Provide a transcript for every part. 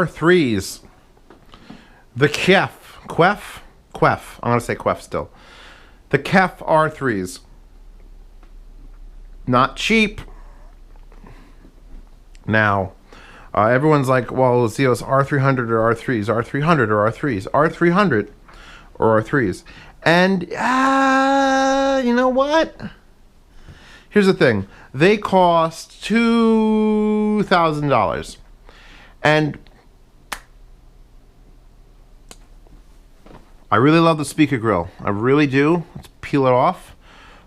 R3s. The Quef. I'm going to say Quef still. The Kef R3s. Not cheap. Now, everyone's like, well, Zeos R300 or R3s, R300 or R3s, R300 or R3s. And, you know what? Here's the thing. They cost $2,000. And I really love the speaker grill. I really do. Let's peel it off.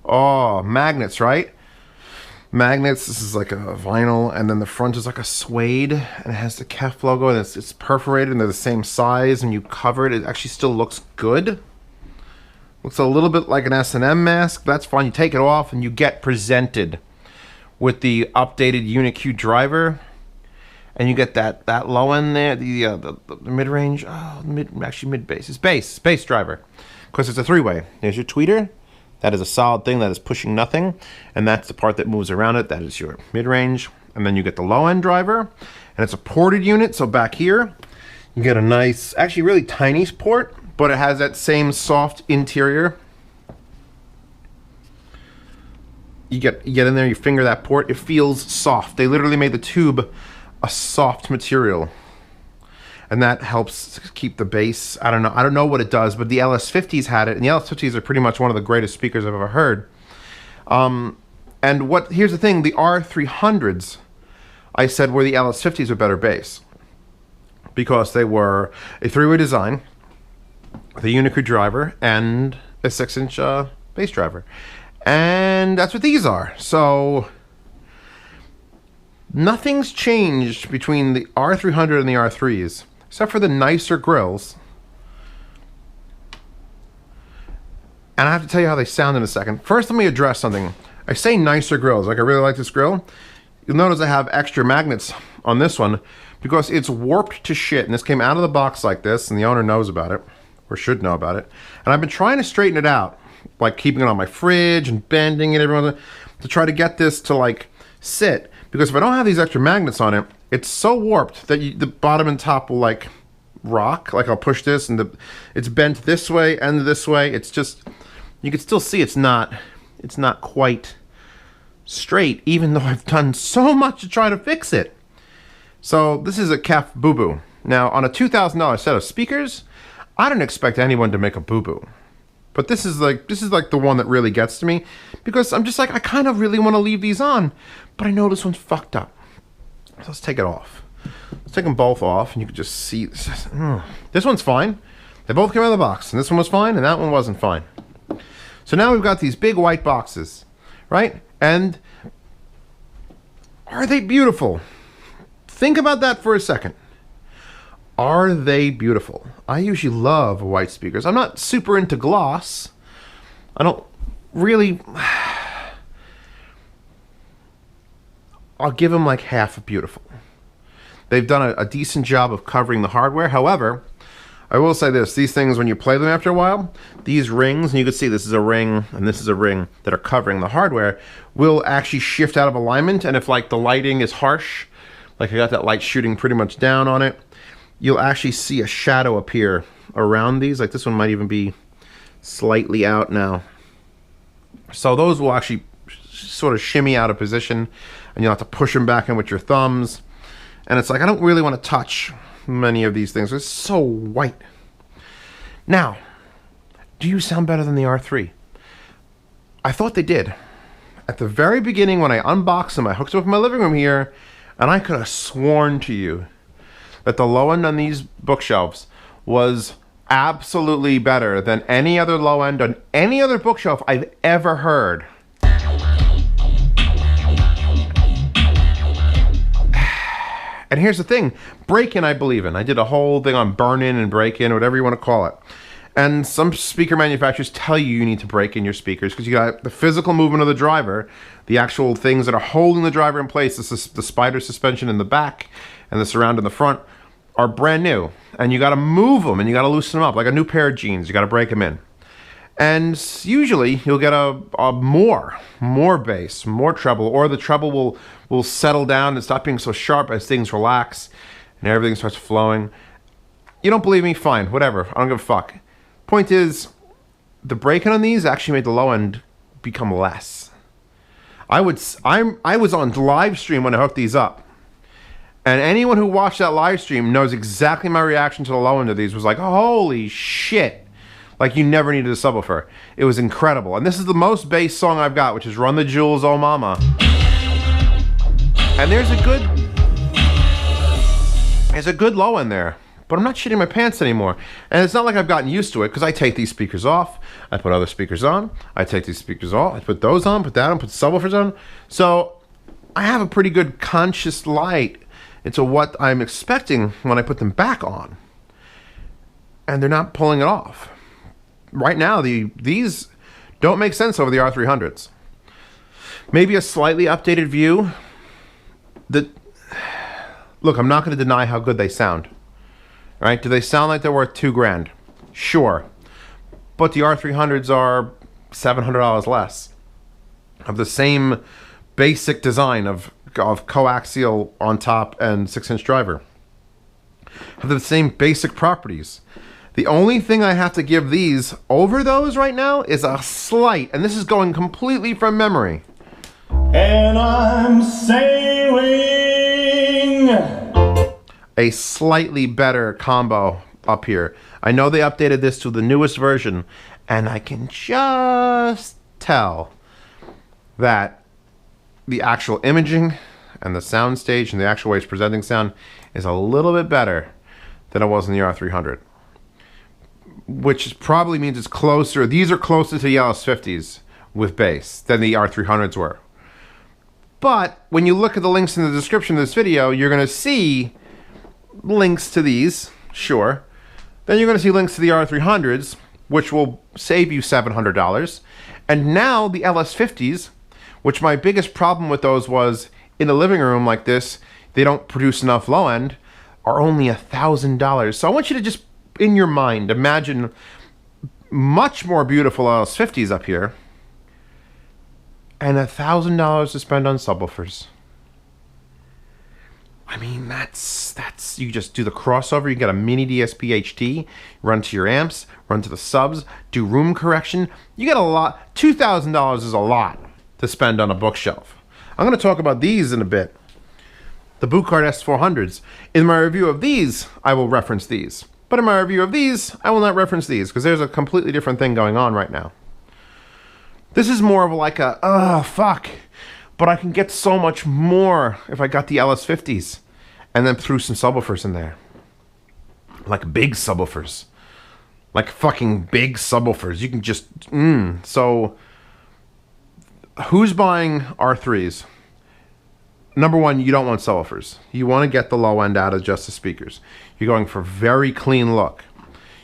Oh, magnets, right? Magnets. This is like a vinyl, and then the front is like a suede, and it has the Kef logo, and it's perforated, and they're the same size, and you cover it. It actually still looks good. Looks a little bit like an S&M mask. That's fine. You take it off, and you get presented with the updated Uniq driver. And you get that low end there, the mid-range, actually mid-bass. It's bass driver. Because it's a three-way. There's your tweeter. That is a solid thing that is pushing nothing. And that's the part that moves around it. That is your mid-range. And then you get the low-end driver. And it's a ported unit, so back here, you get a nice, actually really tiny port, but it has that same soft interior. You get in there, you finger that port, it feels soft. They literally made the tube a soft material, and that helps keep the bass. I don't know what it does, but the LS50s had it, and the LS50s are pretty much one of the greatest speakers I've ever heard. And here's the thing, the R300s, I said were the LS50s with better bass, because they were a three-way design, the Uniq driver, and a 6-inch bass driver. And that's what these are. So nothing's changed between the R300 and the R3s, except for the nicer grills. And I have to tell you how they sound in a second. First, let me address something. I say nicer grills, like I really like this grill. You'll notice I have extra magnets on this one because it's warped to shit. And this came out of the box like this, and the owner knows about it, or should know about it. And I've been trying to straighten it out, like keeping it on my fridge and bending it every once to try to get this to like sit. Because if I don't have these extra magnets on it, it's so warped that the bottom and top will like rock. Like I'll push this and it's bent this way and this way. It's just, you can still see it's not quite straight, even though I've done so much to try to fix it. So this is a Kef boo-boo. Now on a $2,000 set of speakers, I don't expect anyone to make a boo-boo. But this is like the one that really gets to me, because I'm just like, I kind of really want to leave these on, but I know this one's fucked up. So let's take it off. Let's take them both off, and you can just see this one's fine. They both came out of the box, and this one was fine, and that one wasn't fine. So now we've got these big white boxes, right? And are they beautiful? Think about that for a second. Are they beautiful? I usually love white speakers. I'm not super into gloss. I don't really... I'll give them like half beautiful. They've done a decent job of covering the hardware. However, I will say this. These things, when you play them after a while, these rings, and you can see this is a ring and this is a ring that are covering the hardware, will actually shift out of alignment. And if like the lighting is harsh, like I got that light shooting pretty much down on it, you'll actually see a shadow appear around these. Like this one might even be slightly out now. So those will actually sort of shimmy out of position, and you'll have to push them back in with your thumbs. And it's like, I don't really want to touch many of these things. It's so white. Now, do you sound better than the R3? I thought they did. At the very beginning when I unboxed them, I hooked them up in my living room here, and I could have sworn to you that the low end on these bookshelves was absolutely better than any other low end on any other bookshelf I've ever heard. And here's the thing, break-in I believe in. I did a whole thing on burn-in and break-in, whatever you want to call it. And some speaker manufacturers tell you need to break in your speakers because you got the physical movement of the driver, the actual things that are holding the driver in place, the spider suspension in the back and the surround in the front, are brand new. And you got to move them and you got to loosen them up like a new pair of jeans. You got to break them in. And usually you'll get a more bass, more treble, or the treble will settle down and stop being so sharp as things relax. and everything starts flowing. You don't believe me? Fine, whatever. I don't give a fuck. Point is, the break-in on these actually made the low end become less. I was on live stream when I hooked these up. And anyone who watched that live stream knows exactly my reaction to the low end of these was like, holy shit. Like you never needed a subwoofer. It was incredible. And this is the most bass song I've got, which is Run the Jewels, Oh Mama. And there's a good low end there. But I'm not shitting my pants anymore. And it's not like I've gotten used to it, because I take these speakers off, I put other speakers on, I take these speakers off, I put those on, put that on, put subwoofers on. So I have a pretty good conscious light into what I'm expecting when I put them back on. And they're not pulling it off. Right now, these don't make sense over the R300s. Maybe a slightly updated view. Look, I'm not going to deny how good they sound. Right? Do they sound like they're worth $2,000? Sure. But the R300s are $700 less. Of the same basic design of coaxial on top and 6-inch driver. Have the same basic properties. The only thing I have to give these over those right now is a slight, and this is going completely from memory. And I'm sailing. A slightly better combo up here. I know they updated this to the newest version, and I can just tell that the actual imaging and the sound stage and the actual way it's presenting sound is a little bit better than it was in the R300. Which probably means it's closer. These are closer to the LS50s with bass than the R300s were. But when you look at the links in the description of this video, you're going to see links to these, sure. Then you're going to see links to the R300s, which will save you $700. And now the LS50s, which my biggest problem with those was in a living room like this, they don't produce enough low end, are only $1,000. So I want you to just, in your mind, imagine much more beautiful LS50s up here and $1,000 to spend on subwoofers. I mean, that's you just do the crossover, you get a mini DSP HT, run to your amps, run to the subs, do room correction. You get a lot. $2,000 is a lot to spend on a bookshelf. I'm going to talk about these in a bit. The Bootcard S400s. In my review of these, I will reference these. But in my review of these, I will not reference these, because there's a completely different thing going on right now. This is more of like a, fuck. But I can get so much more if I got the LS50s and then threw some subwoofers in there. Like big subwoofers. Like fucking big subwoofers. You can just, So, who's buying R3s? Number one, you don't want subwoofers. You want to get the low end out of just the speakers. You're going for very clean look.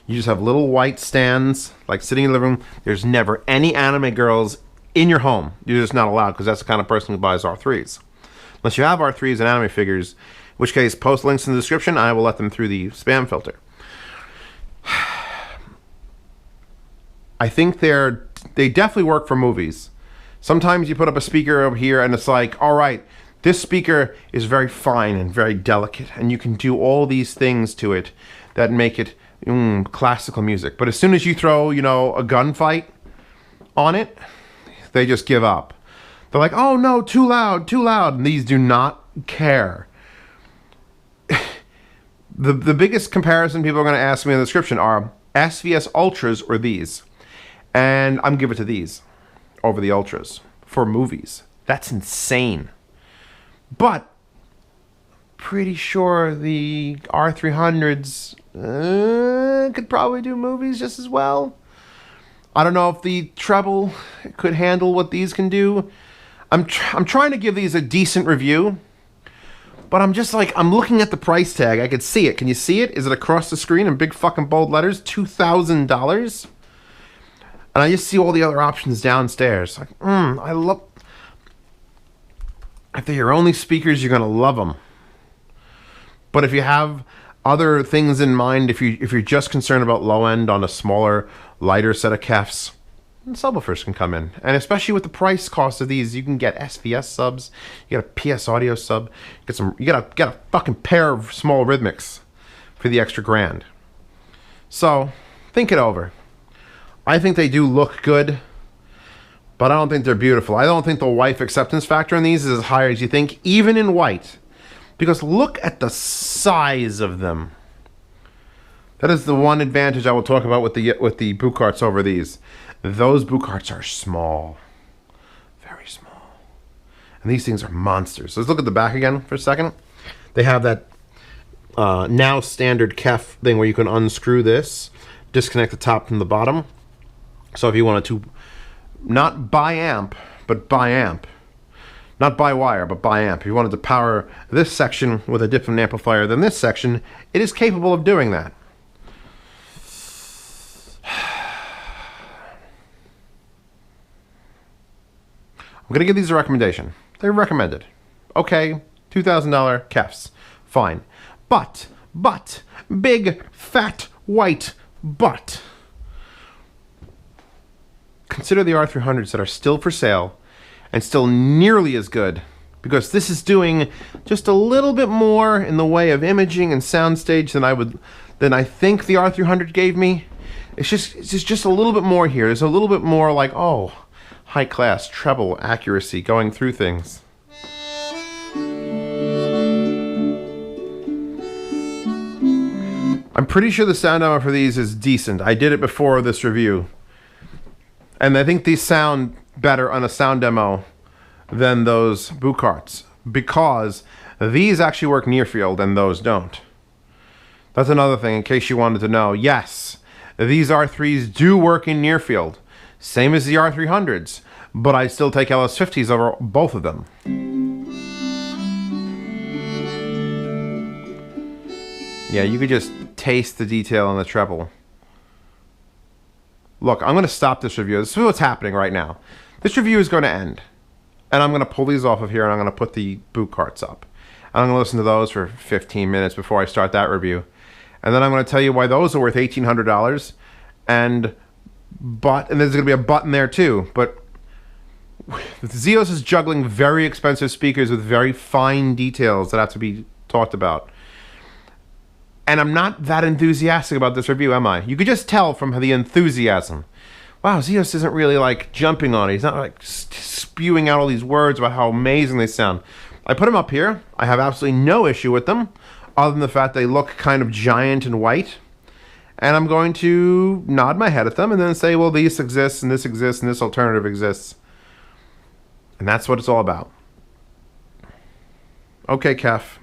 You just have little white stands, like sitting in the living room. There's never any anime girls in your home. You're just not allowed, because that's the kind of person who buys R3s. Unless you have R3s and anime figures, in which case, post links in the description. I will let them through the spam filter. I think they definitely work for movies. Sometimes you put up a speaker over here and it's like, all right, this speaker is very fine and very delicate, and you can do all these things to it that make it classical music. But as soon as you throw, a gunfight on it, they just give up. They're like, oh no, too loud, too loud. And these do not care. The biggest comparison people are going to ask me in the description are SVS Ultras or these. And I'm giving it to these over the Ultras for movies. That's insane. But pretty sure the R300s could probably do movies just as well. I don't know if the treble could handle what these can do. I'm trying to give these a decent review, but I'm just like, I'm looking at the price tag. I could see it. Can you see it? Is it across the screen in big fucking bold letters? $2,000? And I just see all the other options downstairs. Like, I love... If they're your only speakers, you're going to love them. But if you have other things in mind, if you're just concerned about low end on a smaller, lighter set of KEFs, subwoofers can come in. And especially with the price cost of these, you can get SVS subs, you get a PS audio sub, you get a fucking pair of small rhythmics for the extra $1,000. So, think it over. I think they do look good, but I don't think they're beautiful. I don't think the wife acceptance factor in these is as high as you think, even in white. Because look at the size of them. That is the one advantage I will talk about with the boot carts over these. Those boot carts are small. Very small. And these things are monsters. So let's look at the back again for a second. They have that now standard KEF thing where you can unscrew this, disconnect the top from the bottom. So if you wanted to not buy amp, but buy amp. Not by wire, but by amp. If you wanted to power this section with a different amplifier than this section, it is capable of doing that. I'm going to give these a recommendation. They're recommended. Okay, $2,000 KEFs. Fine. But, big, fat, white, but. Consider the R300s that are still for sale and still nearly as good, because this is doing just a little bit more in the way of imaging and soundstage than I think the R300 gave me. It's just a little bit more here. There's a little bit more like, oh, high class treble accuracy going through things. I'm pretty sure the sound demo for these is decent. I did it before this review. And I think these sound better on a sound demo than those boot carts, because these actually work near field and those don't. That's another thing in case you wanted to know. Yes, these R3s do work in near field, same as the R300s, but I still take LS50s over both of them. Yeah, you could just taste the detail on the treble. Look, I'm going to stop this review. This is what's happening right now. This review is going to end. And I'm going to pull these off of here and I'm going to put the boot carts up. And I'm going to listen to those for 15 minutes before I start that review. And then I'm going to tell you why those are worth $1,800. And there's going to be a button there too. But Zeos is juggling very expensive speakers with very fine details that have to be talked about. And I'm not that enthusiastic about this review, am I? You could just tell from the enthusiasm. Wow, Zeos isn't really like jumping on it. He's not like spewing out all these words about how amazing they sound. I put them up here. I have absolutely no issue with them, other than the fact they look kind of giant and white. And I'm going to nod my head at them and then say, well, these exist and this alternative exists. And that's what it's all about. Okay, Kef,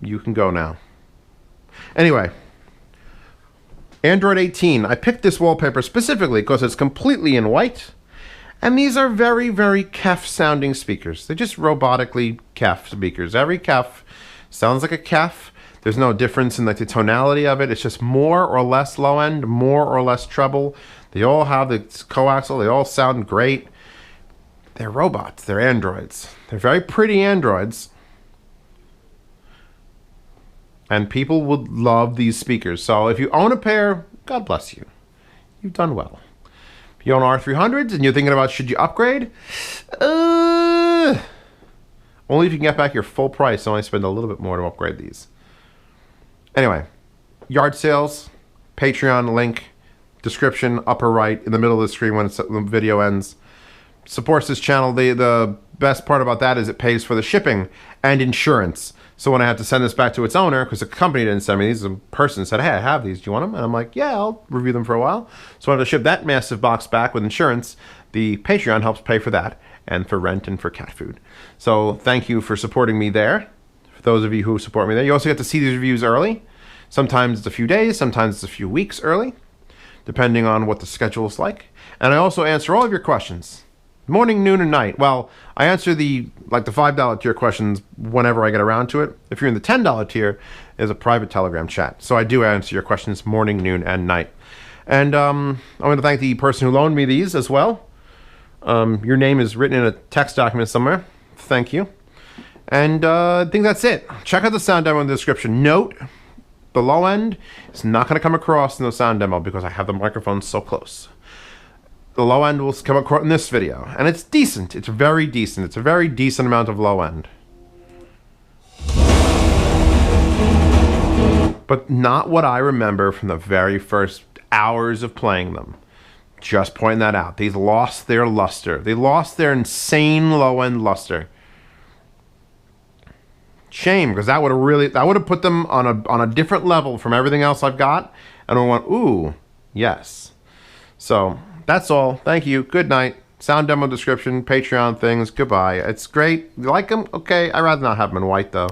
you can go now. Anyway, Android 18. I picked this wallpaper specifically because it's completely in white. And these are very, very KEF sounding speakers. They're just robotically KEF speakers. Every KEF sounds like a KEF. There's no difference in like the tonality of it. It's just more or less low end, more or less treble. They all have the coaxial. They all sound great. They're robots. They're androids. They're very pretty androids. And people would love these speakers. So if you own a pair, God bless you. You've done well. If you own R300s and you're thinking about should you upgrade? Only if you can get back your full price. Only spend a little bit more to upgrade these. Anyway, yard sales, Patreon link, description, upper right, in the middle of the screen when the video ends. Supports this channel. The best part about that is it pays for the shipping and insurance. So when I have to send this back to its owner, because the company didn't send me these, a person said, hey, I have these, do you want them? And I'm like, yeah, I'll review them for a while. So I have to ship that massive box back with insurance. The Patreon helps pay for that, and for rent and for cat food. So thank you for supporting me there. For those of you who support me there. You also get to see these reviews early. Sometimes it's a few days, sometimes it's a few weeks early, depending on what the schedule is like. And I also answer all of your questions. Morning, noon, and night. Well, I answer the $5 tier questions whenever I get around to it. If you're in the $10 tier, there's a private Telegram chat. So I do answer your questions morning, noon, and night. And I want to thank the person who loaned me these as well. Your name is written in a text document somewhere. Thank you. And I think that's it. Check out the sound demo in the description. Note, the low end is not going to come across in the sound demo because I have the microphone so close. The low end will come across in this video. And it's decent. It's very decent. It's a very decent amount of low end. But not what I remember from the very first hours of playing them. Just pointing that out. They lost their luster. They lost their insane low end luster. Shame, because that would have put them on a different level from everything else I've got. And I went, ooh, yes. So that's all. Thank you. Good night. Sound demo description, Patreon things. Goodbye. It's great. You like them? Okay. I'd rather not have them in white though.